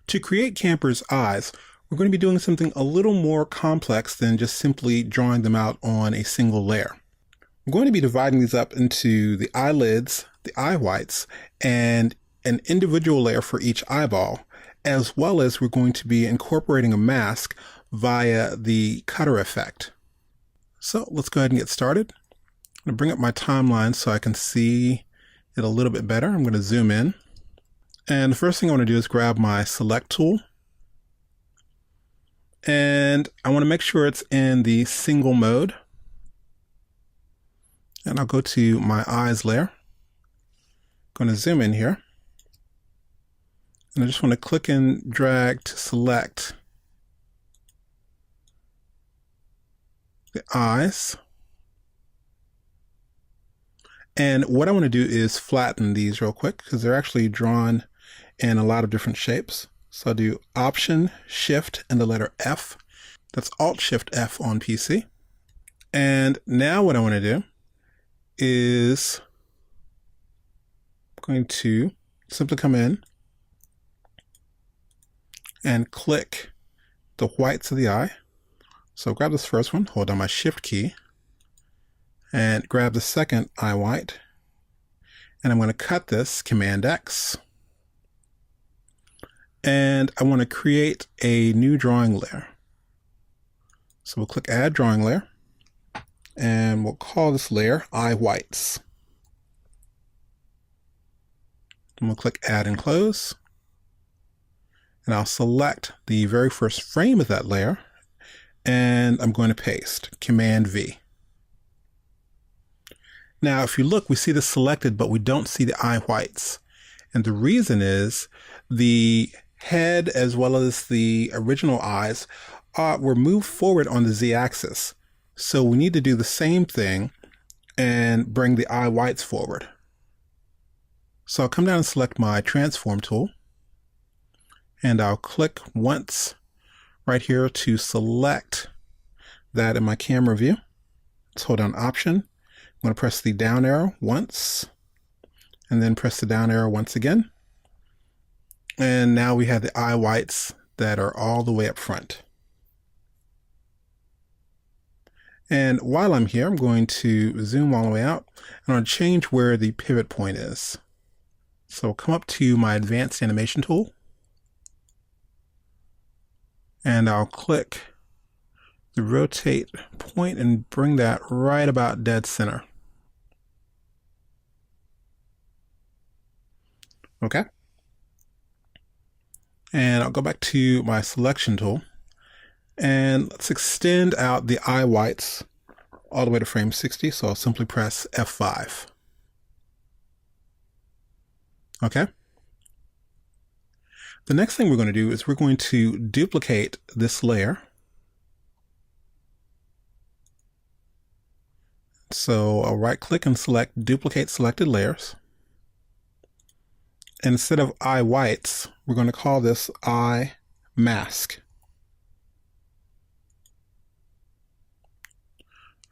To create Cmpr's eyes, we're going to be doing something a little more complex than just simply drawing them out on a single layer. I'm going to be dividing these up into the eyelids, the eye whites, and an individual layer for each eyeball, as well as we're going to be incorporating a mask via the cutter effect. So let's go ahead and get started. I'm going to bring up my timeline so I can see it a little bit better. I'm going to zoom in. And the first thing I want to do is grab my select tool. And I want to make sure it's in the single mode. And I'll go to my eyes layer. I'm going to zoom in here. And I just want to click and drag to select the eyes. And what I want to do is flatten these real quick because they're actually drawn in a lot of different shapes. So I'll do Option, Shift, and the letter F. That's Alt, Shift, F on PC. And now what I want to do is I'm going to simply come in and click the whites of the eye. So grab this first one, hold down my Shift key, and grab the second eye white. And I'm going to cut this, Command X. And I want to create a new drawing layer. So we'll click Add Drawing Layer, and we'll call this layer Eye Whites. And we'll click Add and Close. And I'll select the very first frame of that layer, and I'm going to paste, Command V. Now, if you look, we see this selected, but we don't see the eye whites. And the reason is the head as well as the original eyes were moved forward on the Z-axis. So we need to do the same thing and bring the eye whites forward. So I'll come down and select my transform tool. And I'll click once right here to select that in my camera view. Let's hold down Option. I'm going to press the down arrow once, and then press the down arrow once again. And now we have the eye whites that are all the way up front. And while I'm here, I'm going to zoom all the way out, and I'm going to change where the pivot point is. So I'll come up to my advanced animation tool, and I'll click the rotate point and bring that right about dead center. Okay. And I'll go back to my selection tool, and let's extend out the eye whites all the way to frame 60. So I'll simply press F5. Okay. The next thing we're going to do is we're going to duplicate this layer. So I'll right click and select Duplicate Selected Layers. And instead of eye whites, we're going to call this eye mask.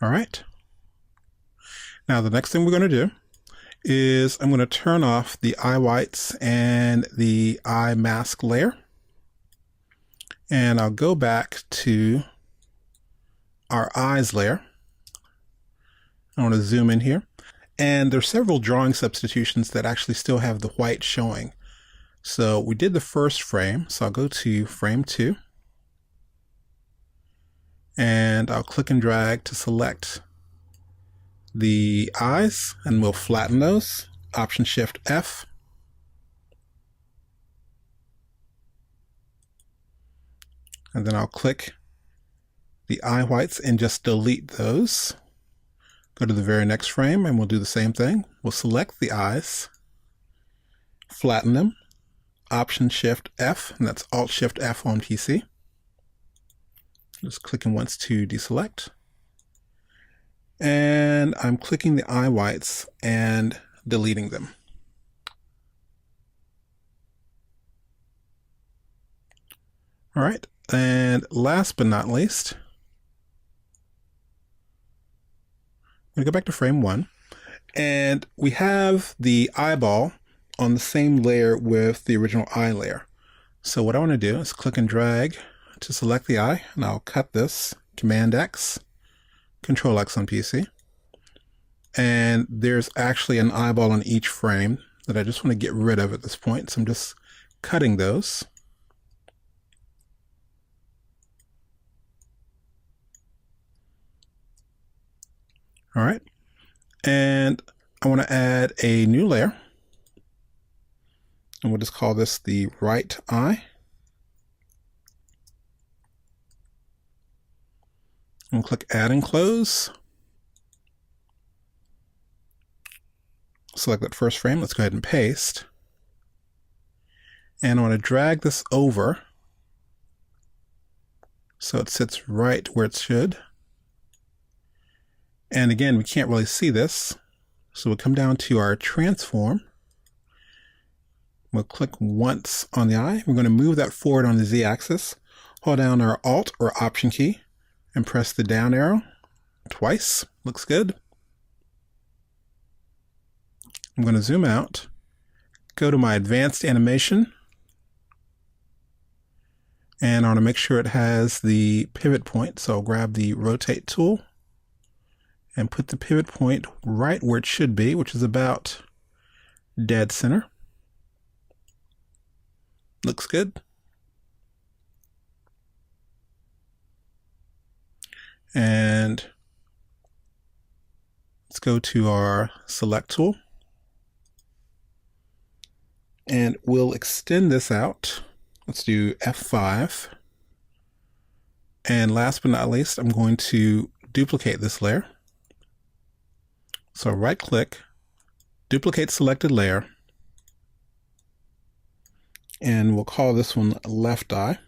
All right. Now the next thing we're going to do is I'm going to turn off the eye whites and the eye mask layer. And I'll go back to our eyes layer. I want to zoom in here. And there's several drawing substitutions that actually still have the white showing. So we did the first frame. So I'll go to frame 2. And I'll click and drag to select the eyes, and we'll flatten those. Option Shift F. And then I'll click the eye whites and just delete those. Go to the very next frame and we'll do the same thing. We'll select the eyes, flatten them, Option Shift F, and that's Alt Shift F on PC. Just clicking once to deselect. And I'm clicking the eye whites and deleting them. All right, and last but not least, I'm going to go back to frame 1, and we have the eyeball on the same layer with the original eye layer. So what I want to do is click and drag to select the eye, and I'll cut this, Command X, Control X on PC. And there's actually an eyeball on each frame that I just want to get rid of at this point. So I'm just cutting those. All right. And I want to add a new layer. And we'll just call this the right eye. And we'll click Add and Close. Select that first frame. Let's go ahead and paste. And I want to drag this over so it sits right where it should. And again, we can't really see this. So we'll come down to our transform. We'll click once on the eye. We're going to move that forward on the Z-axis. Hold down our Alt or Option key and press the down arrow twice. Looks good. I'm going to zoom out, go to my advanced animation, and I want to make sure it has the pivot point. So I'll grab the rotate tool and put the pivot point right where it should be, which is about dead center. Looks good. And let's go to our select tool. And we'll extend this out. Let's do F5. And last but not least, I'm going to duplicate this layer. So right click, duplicate selected layer, and we'll call this one left eye.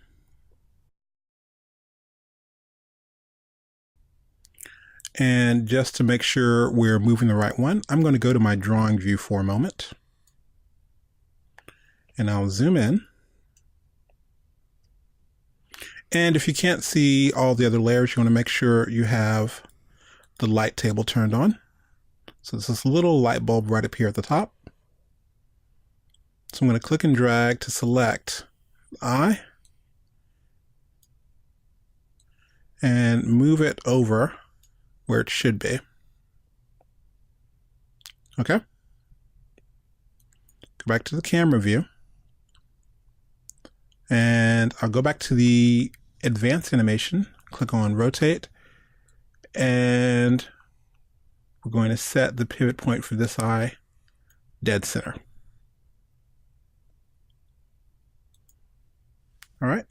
And just to make sure we're moving the right one, I'm going to go to my drawing view for a moment. And I'll zoom in. And if you can't see all the other layers, you want to make sure you have the light table turned on. So there's this little light bulb right up here at the top. So I'm going to click and drag to select the eye and move it over where it should be. Okay. Go back to the camera view. And I'll go back to the advanced animation, click on rotate, and we're going to set the pivot point for this eye dead center. All right.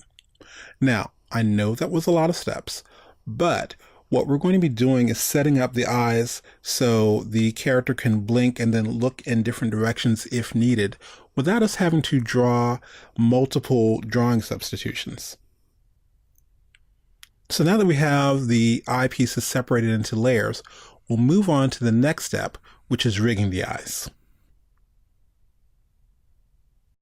Now, I know that was a lot of steps, but what we're going to be doing is setting up the eyes so the character can blink and then look in different directions if needed, without us having to draw multiple drawing substitutions. So now that we have the eyepieces separated into layers, we'll move on to the next step, which is rigging the eyes.